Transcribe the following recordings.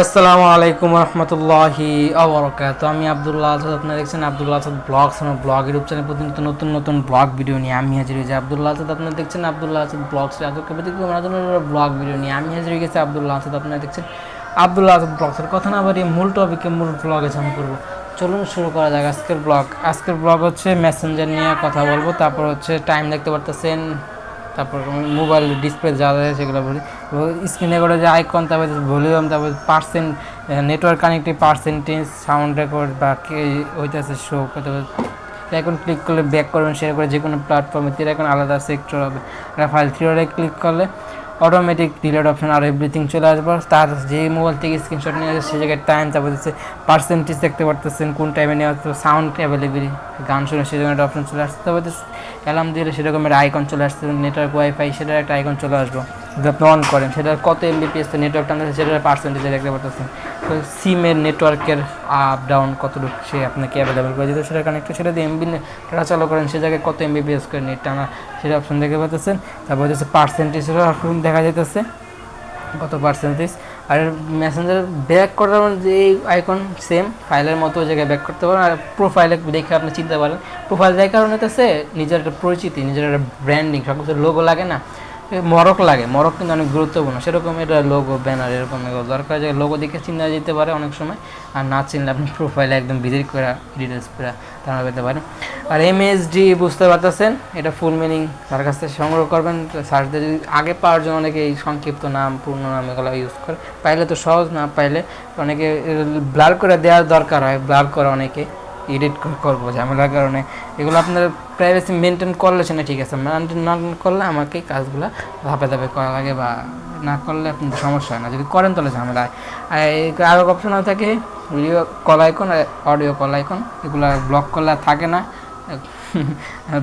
আসসালামু আলাইকুম রহমতুল্লাহি আবরাকাতুহু। আমি আব্দুল্লাহ আসাদ, আপনারা দেখছেন আব্দুল্লাহ আসাদ ব্লগস। আমার ব্লগ ইউটিউব চ্যানেল প্রতিনিয়ত নতুন নতুন ব্লগ ভিডিও নিয়ে আমি হাজির হয়েছি। আব্দুল্লাহ আসাদ, আপনারা দেখছেন আব্দুল্লাহ আসাদ ব্লগস। আজকে ব্যতিক্রম ব্লগ ভিডিও নিয়ে আমি হাজির হয়ে গেছি আব্দুল্লাহ আসাদ, আপনারা দেখছেন আব্দুল্লাহ আসাদ ব্লগসের। কথা না বাড়িয়ে মূল টপিকে মূল ব্লগে জাম করবো। চলুন শুরু করা যাক আজকের ব্লগ হচ্ছে মেসেঞ্জার নিয়ে কথা বলবো। তারপর হচ্ছে টাইম দেখতে পারতেছেন, তারপর মোবাইল ডিসপ্লে যা যায় সেগুলো বলি। স্ক্রিনে করে যে আইকন, তারপর ভলিউম, তারপর percent, network connective percentage, sound record বা কে হইতেছে শো, তারপর এখন ক্লিক করলে ব্যাক করবেন শেয়ার করে যে কোনো প্ল্যাটফর্মে। এখন আলাদা সেক্টর হবে। ফাইল থ্রি ক্লিক করলে অটোমেটিক ডিলেট অপশন আর এভরিথিং চলে আসবে। তার যে মোবাইল থেকে স্ক্রিনশট নিয়ে আসে সেই জায়গায় টাইম, তারপর হচ্ছে পার্সেন্টেজ দেখতে পারতেছেন, কোন টাইমে নেওয়া হচ্ছে, সাউন্ড অ্যাভেলেবেল, গান শুনে সেরকম একটা অপশন চলে আসছে। তারপর অ্যালার্ম দিলে সেরকম একটা আইকন চলে আসছে, নেটওয়ার্ক ওয়াইফাই সেটার একটা আইকন চলে আসবে। যদি আপনি অন করেন সেটার কত এমবিপিএস নেটওয়ার্ক টানছে সেটার পার্সেন্টেজে দেখতে পারতেছেন। তো সিমের নেটওয়ার্কের আপ ডাউন কতটুকু সে আপনাকে অ্যাভেলেবেল করে দিতে, সেটা কানেক্ট সেটা দিয়ে এমবি ডাটা চালু করেন সে জায়গায় কত এমবিপিএস করে নেট টানা সেটা অপশন দেখতে পাচ্ছেন। তারপর হচ্ছে পার্সেন্টেজের অপশন দেখা যাইতেছে কত পার্সেন্টেজ। আর মেসেঞ্জার ব্যাক করার যে আইকন সেম ফাইলের মতো ওই জায়গায় ব্যাক করতে পারেন। আর প্রোফাইলে দেখে আপনি চিনতে পারেন। প্রোফাইল দেখার কারণে হচ্ছে নিজের একটা পরিচিতি, নিজের একটা ব্র্যান্ডিং, সব কিছু লোগো লাগে না, মরক লাগে। মরক কিন্তু অনেক গুরুত্বপূর্ণ, সেরকম এটা লোগো ব্যানার এরকম দরকার যে লোগো দেখে চিনা যেতে পারে অনেক সময়। আর না চিনলে আপনি প্রোফাইলে একদম ভিজিট করে ডিটেলস করে ধারণা করতে পারেন। আর এমএসডি বুঝতে পারতেছেন, এটা ফুল মিনিং তার কাছ থেকে সংগ্রহ করবেন সার্চ দিয়ে। যদি আগে পাওয়ার জন্য অনেকে এই সংক্ষিপ্ত নাম পূর্ণ নাম এগুলো ইউজ করে, পাইলে তো সহজ, না পাইলে অনেকে ব্লার করে দেওয়ার দরকার হয়, ব্লার করে অনেকে এডিট করবো ঝামেলার কারণে। এগুলো আপনার প্রাইভেসি মেনটেন করলে সেটা ঠিক আছে, মেনটেন না করলে আমাকে কাজগুলো ধাপে ধাপে করা লাগে, বা না করলে আপনার সমস্যা হয় না, যদি করেন তাহলে ঝামেলা হয়। আর আরও অপশনাল থাকে ভিডিও কল আইকন আর অডিও কল আইকন, এগুলো ব্লক করলে থাকে না।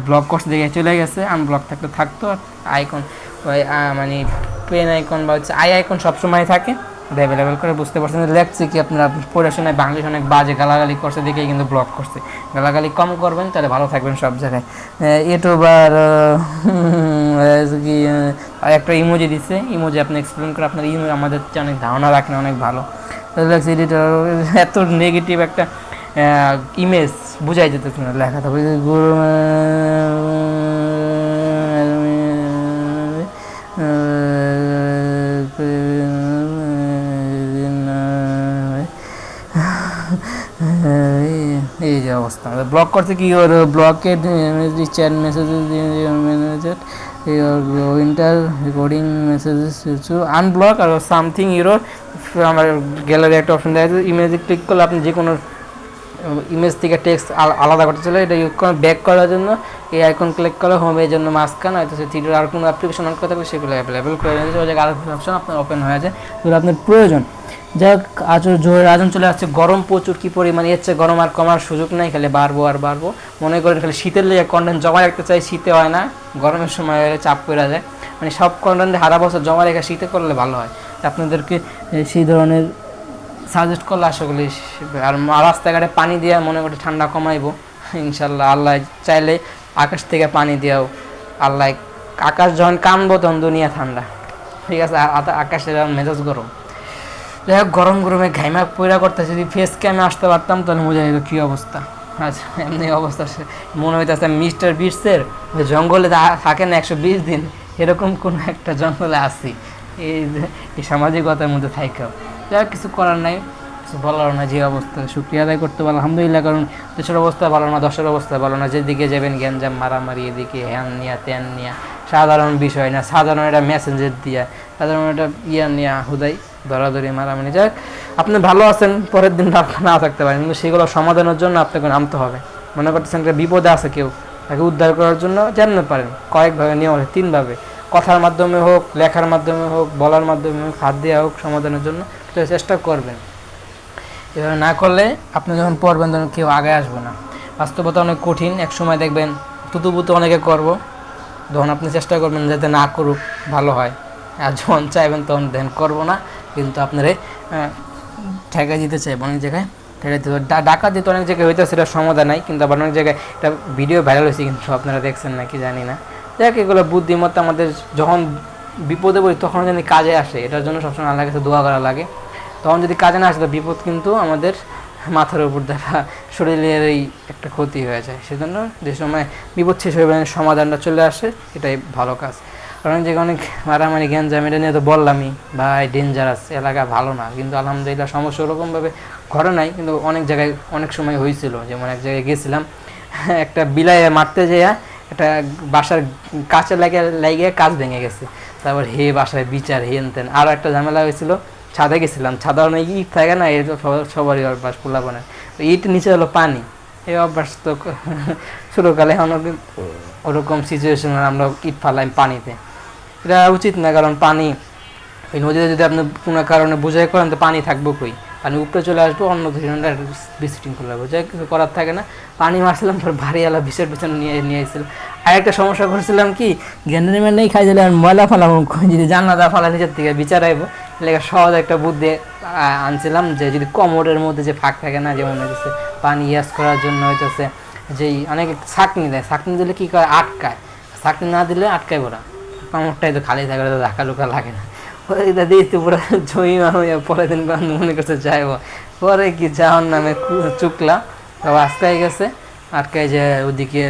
ব্লক করতে দেখে চলে গেছে, আনব্লক থাকলে থাকতো। আইকন ওই মানে পেন আইকন বা হচ্ছে আই আইকন সবসময় থাকে, অ্যাভেলেবেল করে। বুঝতে পারছেন লেখছে কি আপনার পড়াশোনায় বাংলিশ অনেক বাজে গালাগালি করছে দেখেই কিন্তু ব্লক করছে। গালাগালি কম করবেন তাহলে ভালো থাকবেন সব জায়গায়। ইউটিউবার কি একটা ইমোজি দিচ্ছে, ইমোজি আপনি এক্সপ্লেন করে আপনার ইমোজি আমাদের অনেক ধারণা রাখেন অনেক ভালো। লেখছে এডিটর এত নেগেটিভ একটা ইমেজ বুঝাই যেতেছে না লেখাটা। এই যে অবস্থা ব্লক করতে কি ওর blocked chat messages inter recording messages unblock আর সামথিং ইউরোর। আমার গ্যালারি একটা অপশন দেওয়া আছে, ইমেজে ক্লিক করলে আপনি যে কোনো ইমেজ থেকে টেক্সট আলাদা করতে চলে। এটা ব্যাক করার জন্য এই আইকন ক্লিক করে হোমের জন্য মাঝখান হয়তো সে থ্রিডি আর কোনো অ্যাপ্লিকেশন অন করতে থাকবে সেগুলো অ্যাভেলেবেল করে নিয়েছে। ওই জায়গায় আলাদা অপশন আপনার ওপেন হয়ে যায় যেগুলো আপনার প্রয়োজন। যাই হোক, আজ জোরের আয়োজন চলে আসছে, গরম প্রচুর, কী পরিমাণে এর চেয়ে গরম আর কমার সুযোগ নেই, খালি বাড়বো আর বাড়বো। মনে করেন খালি শীতের লেগে কন্টেন্ট জমা রাখতে চাই, শীতে হয় না, গরমের সময় হলে চাপ পড়ে যায়। মানে সব কন্টেন্ট সারা বছর জমা রেখে শীতে করলে ভালো হয়। আপনাদেরকে সেই ধরনের সাজেস্ট করলে আশা করি। আর রাস্তাঘাটে পানি দিয়ে মনে করে ঠান্ডা কমাইবো ইনশাল্লাহ, আল্লাহ চাইলে আকাশ থেকে পানি দিয়াও। আল্লাহ আকাশ যখন কামবো তখন দুনিয়া ঠান্ডা, ঠিক আছে। আকাশের মেজাজ গরম। যাই হোক, গরমে ঘাইমা পয়রা করতেছে, যদি ফেস ক্যামে আসতে পারতাম তাহলে মজা যেত কী অবস্থা। আচ্ছা, এমনি অবস্থা মনে হইতেছে মিস্টার বিটসের জঙ্গলে থাকে না 120 দিন, এরকম কোনো একটা জঙ্গলে আসি এই সামাজিকতার মধ্যে থাইকেও। যাই হোক, কিছু করার নাই, কিছু বলার না। যে অবস্থা শুক্রিয়া আদায় করতে পারো আলহামদুলিল্লাহ, কারণ দেশের অবস্থা ভালো না, দশের অবস্থা ভালো না। যেদিকে যাবেন গ্যাঞ্জাম মারামারি, এদিকে হ্যান নিয়া ত্যান নিয়া, সাধারণ বিষয় না, সাধারণ একটা মেসেঞ্জার দিয়া, সাধারণ একটা নিয়া হুদাই ধরাধরি মারামারি। যাক, আপনি ভালো আছেন, পরের দিন না থাকতে পারেন, কিন্তু সেগুলো সমাধানের জন্য আপনাকে নামতে হবে। মনে করতেছেন একটা বিপদে আছে কেউ, তাকে উদ্ধার করার জন্য জানতে পারেন কয়েকভাবে নিয়ম আছে, 3ভাবে, কথার মাধ্যমে হোক, লেখার মাধ্যমে হোক, বলার মাধ্যমে হোক, হাত দেওয়া হোক, সমাধানের জন্য চেষ্টা করবেন। এভাবে না করলে আপনি যখন পড়বেন তখন কেউ আগে আসবে না। বাস্তবতা অনেক কঠিন, এক সময় দেখবেন তুতুপুতু অনেকে করবো, তখন আপনি চেষ্টা করবেন যাতে না করুক, ভালো হয়। আর যখন চাইবেন তখন ধ্যান করবো না, কিন্তু আপনারে ঠেকা দিতে চাইব অনেক জায়গায়, ঠেকা দিতে ডাকা দিতে অনেক জায়গায় হইতে, সেটা সমাধান নাই। কিন্তু আবার অনেক জায়গায় একটা ভিডিও ভাইরাল হয়েছে, কিন্তু আপনারা দেখছেন নাকি জানি না। দেখ, এগুলো বুদ্ধিমত্তা আমাদের যখন বিপদে পড়ি তখন যেন কাজে আসে, এটার জন্য সবসময় আল্লাহর কাছে দোয়া করা লাগে। তখন যদি কাজে না আসে তো বিপদ কিন্তু আমাদের মাথার উপর দেখা শরীরেরই একটা ক্ষতি হয়ে যায়। সেজন্য যে সময় বিপদ শেষ হয়ে সমাধানটা চলে আসে, এটাই ভালো কাজ। কারণ যে অনেক মারামারি গ্যাঞ্জাম এটা নিয়ে তো বললামই ভাই, ডেঞ্জারাস এলাকা, ভালো না। কিন্তু আলহামদুলিল্লাহ সমস্যা ওরকমভাবে ঘটে নাই, কিন্তু অনেক জায়গায় অনেক সময় হয়েছিল। যেমন এক জায়গায় গেছিলাম, একটা বিলাই মারতে যেয়ে একটা বাসার কাঁচা লাগিয়ে কাজ ভেঙে গেছে। তারপর বাসায় বিচার হেন তেন, আরও একটা ঝামেলা হয়েছিল। ছাদে গেছিলাম, ছাদা অনেক ইট থাকে না, এই তো সবারই অভ্যাস পোলাপানের, ইট নিচে হলো পানি, এই অভ্যাস তো ছোটোকালে ওরকম সিচুয়েশনে আমরা ইট ফালাই পানিতে, এটা উচিত না। কারণ পানি ওই নদীতে যদি আপনি কোনো কারণে বোঝাই করেন তো পানি থাকবো কই, পানি উপরে চলে আসবো, অন্য ধরনের বিশৃঙ্খলা লাগবে, যাই কিছু করার থাকে না। পানি মারছিলাম, তোর ভারীওয়ালা বিষের পিছনে নিয়ে এসেছিলাম। আর একটা সমস্যা করছিলাম কি, গ্যান্ডারি নেই খাই দিলে আর ময়লা ফালাম, যদি জান্নাতা ফালা নিচের থেকে বিচার আইব, লেগে সহজ একটা বুদ্ধি আনছিলাম, যে যদি কমরের মধ্যে যে ফাঁক থাকে না, যেমন হইতেছে পানি ইয়াস করার জন্য হইতেছে যেই অনেকে ছাঁকনি দেয়, ছাঁকনি দিলে কী করে আটকায়, ছাঁকনি না দিলে আটকায় ওরা, কামড়টাই তো খালি থাকে, তো ধাক্কা লুকা লাগে না। ওইটা দিয়েছি পুরো জমিমা হইয়া, পরের দিন মনে করছে যাইব, পরে কি যাওয়ার নামে চুকলা সব আটকাই গেছে। আটকাই যে ওদিকে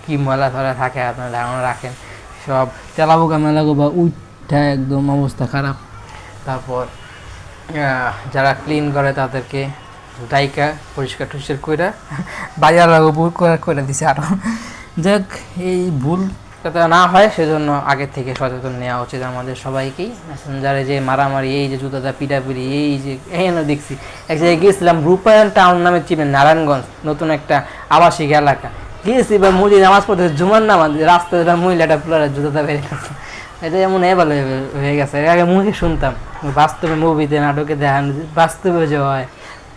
কি ময়লা ধরা থাকে আপনার ধারণা রাখেন, সব তেলাবোকা মেলাগো বা উঠা একদম অবস্থা খারাপ। তারপর যারা ক্লিন করে তাদেরকে ডাইকা পরিষ্কার টরিষ্কার করে বাজার ভুল করে দিছে আরও। যাক, এই ভুল যাতে না হয় সেজন্য আগের থেকে সচেতন নেওয়া উচিত আমাদের সবাইকেই। মেসেঞ্জারে যে মারামারি, এই যে জুতাটা পিটাপিটি, এই যে দেখছি এক জায়গায় গিয়েছিলাম, রূপায়ণ টাউন নামে চিনেন, নারায়ণগঞ্জ, নতুন একটা আবাসিক এলাকা গিয়েছি, বা মুজি নামাজ পড়তে জুমার নামাজ, রাস্তায় মহিলাটা পুরো জুতাটা বের করছে, এটা এমন এভাবে হয়ে গেছে। এর আগে মুভি শুনতাম, বাস্তবে মুভিতে নাটকে দেখান, বাস্তবে যে হয়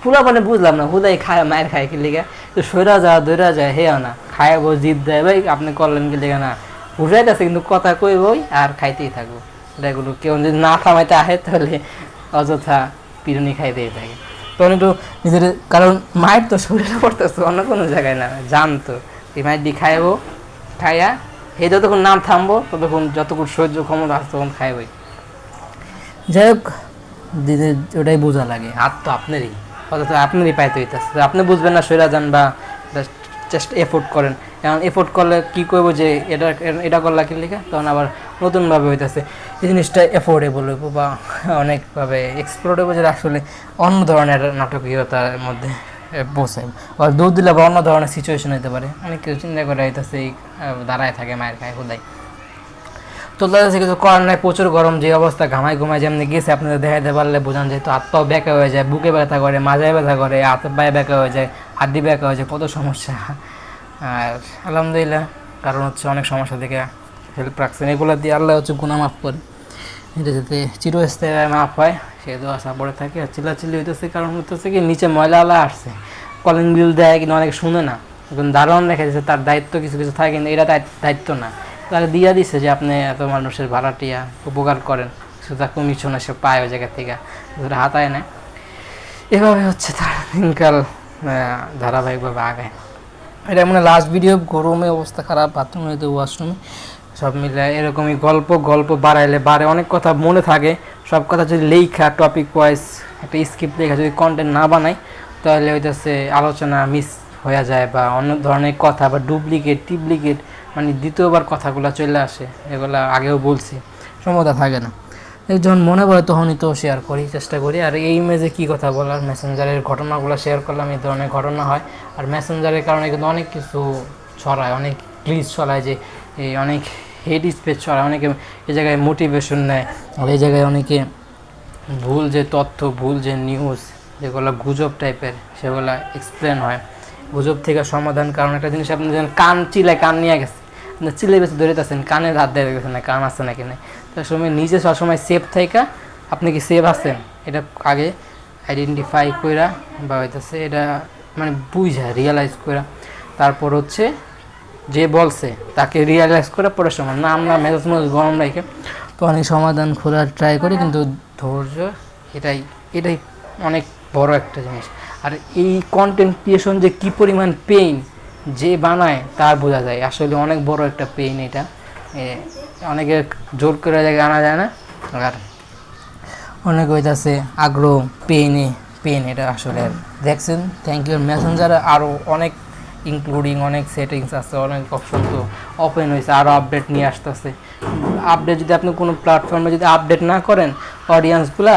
পুরো মানে বুঝলাম না, হুদাই খায় মায়ের খায় কি লিগা, তো সইরা যায় দৈরা যায়, হেও না খায় বই জিদ দেয়, ভাই আপনি করলেন কি লিগা, না বুঝাইতেছে কিন্তু কথা কইবই আর খাইতেই থাকবো। এগুলো কেউ যদি না থামাইতে আহে তাহলে অযথা পিরুনি খাইতেই থাকে। তখন একটু নিজের, কারণ মায়ের তো শরীরে পড়তেছে অন্য কোনো জায়গায় না, জানতো এই মায়ের দিয়ে খাইবো, খাইয়া এই যতক্ষণ নাম থামবো ততক্ষণ, যতক্ষণ সহ্য ক্ষমতা আছে তখন খাইবই। যাই হোক, দিদি ওটাই বোঝা লাগে, হাত তো আপনারই, অথচ আপনারই পাইতে হইতেছে, আপনি বুঝবেন না, সইরা যান বা চেষ্টা এফোর্ট করেন। এখন এফোর্ট করলে কী করবো, যে এটা করলা কি লেখা, তখন আবার নতুনভাবে হইতেছে এই জিনিসটা এফোর্ডেবল হইব বা অনেকভাবে এক্সপ্লোরেবল, যেটা আসলে অন্য ধরনের নাটকীয়তার মধ্যে বসে, বা দৌড় দিলে বা অন্য ধরনের সিচুয়েশন হতে পারে। অনেক কিছু চিন্তা করে হইতেছে এই দাঁড়ায় থাকে মায়ের খায় হুদাই, চলতে কিছু করার নাই। প্রচুর গরম, যে অবস্থা ঘামায় ঘুমায় যেমনি গেছে আপনাদের দেখাইতে পারলে বোঝান, যেহেতু হাত পাও ব্যাকা হয়ে যায়, বুকে ব্যথা করে, মাজায় ব্যথা করে, হাতে পায়ে ব্যাকা হয়ে যায়, হাড্ডি ব্যাকা হয়ে যায়, কত সমস্যা। আর আলহামদুলিল্লাহ, কারণ হচ্ছে অনেক সমস্যা থেকে হেল্প রাখছেন, এগুলো দিয়ে আল্লাহ হচ্ছে গুনাহ মাফ করে, এটা যাতে চিরস্থায়ী মাফ হয় সে দোয়া সাপড়ে থাকে। আর চিল্লাচিল্লি হইতেছে কারণ হইতেছে কি, নিচে ময়লা আসছে, কলিং বিল দেয় কিন্তু অনেকে শুনে না, এখন দারোয়ান রেখে দিচ্ছে, তার দায়িত্ব কিছু কিছু থাকে, কিন্তু এটা দায়িত্ব না, তাহলে দিয়া দিচ্ছে যে আপনি এত মানুষের ভাড়াটিয়া উপকার করেন, সেটা কমিশন এসে পায় ওই জায়গা থেকে, সেটা হাতায় নেয়। এভাবে হচ্ছে তার দিনকাল ধারাবাহিকভাবে আগায়। এটা মানে লাস্ট ভিডিও, গরমে অবস্থা খারাপ, বাথরুমে তো ওয়াশরুমে সব মিলে এরকমই গল্প বাড়াইলে বাড়ে, অনেক কথা মনে থাকে, সব কথা যদি লেখা টপিক ওয়াইজ একটা স্ক্রিপ্ট লেখা যদি কন্টেন্ট না বানাই, তাহলে হইতেছে আলোচনা মিস হয়ে যায়, বা অন্য ধরনের কথা বা টিপ্লিকেট মানে দ্বিতীয়বার কথাগুলো চলে আসে, এগুলো আগেও বলছি, সমতা থাকে না। যখন মনে পড়ে তখনই তো শেয়ার করি, চেষ্টা করি। আর এই ইমেজে কী কথা বলার, মেসেঞ্জারের ঘটনাগুলো শেয়ার করলাম, এই ধরনের ঘটনা হয়। আর মেসেঞ্জারের কারণে কিন্তু অনেক কিছু ছড়ায়, অনেক ক্লিজ ছড়ায়, যে এই অনেক হেড স্পেস ছড়ায়, অনেকে এই জায়গায় মোটিভেশন নেয়, আর এই জায়গায় অনেকে ভুল যে তথ্য, ভুল যে নিউজ, যেগুলো গুজব টাইপের, সেগুলো এক্সপ্লেন হয়। গুজব থেকে সমাধান, কারণ একটা জিনিস আপনি যেন কান চিলায়, কান নিয়ে গেছে, আপনি চিলে বেশি ধরেতেছেন, কানের হাত দিয়ে গেছেন না, কান আছে নাকি না, তার সময় নিজে সবসময় সেফ থাকা, আপনি কি সেফ আছেন এটা আগে আইডেন্টিফাই করা, বা হইতেছে এটা মানে বুঝা রিয়েলাইজ করা, তারপর হচ্ছে যে বলছে তাকে রিয়েলাইজ করে পরে সময় না আমরা মেজাজ গরম রেখে তো অনেক সমাধান খোঁজার ট্রাই করি, কিন্তু ধৈর্য এটাই অনেক বড় একটা জিনিস। আর এই কন্টেন্ট ক্রিয়েশন যে কী পরিমাণ পেইন যে বানায় তার বোঝা যায়, আসলে অনেক বড় একটা পেইন এটা, অনেকে জোর করে জায়গায় আনা যায় না। আর অনেক হইতাছে আগ্রহ পেন এটা আসলে দেখছেন। Thank you. মেসেঞ্জারে আরও অনেক ইনক্লুডিং অনেক সেটিংস আছে, অনেক অপশন তো ওপেন হয়েছে, আরও আপডেট নিয়ে আসতেছে। আপডেট যদি আপনি কোনো প্ল্যাটফর্মে যদি আপডেট না করেন, অডিয়েন্সগুলা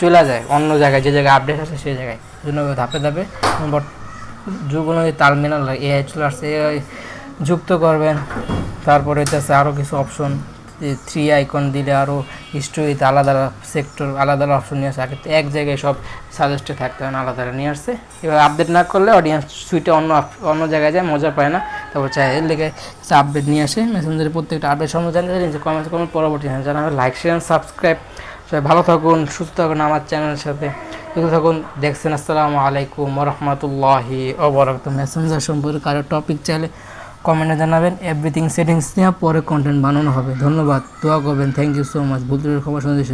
চলে যায় অন্য জায়গায়, যে জায়গায় আপডেট আছে সেই জায়গায়। জন্য ধাপে ধাপে বাট যুগ অনুযায়ী তাল মেলাল এআই চলে আসছে, এআই যুক্ত করবেন। তারপরে হইতেছে আরও কিছু অপশন, যে 3 আইকন দিলে আরও হিস্ট্রিতে আলাদা সেক্টর আলাদা অপশন নিয়ে আসে। আগে তো এক জায়গায় সব সাজেস্টে থাকতে হয় না, আলাদা নিয়ে আসছে। এবার আপডেট না করলে অডিয়েন্স সুইটে অন্য জায়গায় যায়, মজা পায় না। তারপর চাই এর লেগে আপডেট নিয়ে আসে। মেসেঞ্জারে প্রত্যেকটা আপডেট সম্বন্ধে জানতে চাইলে কমেন্টস করুন। পরবর্তী জানাবেন, লাইক শেয়ার সাবস্ক্রাইব। সবাই ভালো থাকুন, সুস্থ থাকুন আমার চ্যানেলের সাথে যুক্ত থাকুন। দেখছেন। আসসালামু আলাইকুম ওয়া রাহমাতুল্লাহি ওয়া বারাকাতুহু। মেসেঞ্জার সম্পর্কে কারো টপিক চাইলে কমেন্টে জানাবেন। এভরিথিং সেটিংস নিয়ে পরে কন্টেন্ট বানানো হবে। ধন্যবাদ, দোয়া করবেন। Thank you so much. বুদ্ধের খবর সন্দেশ।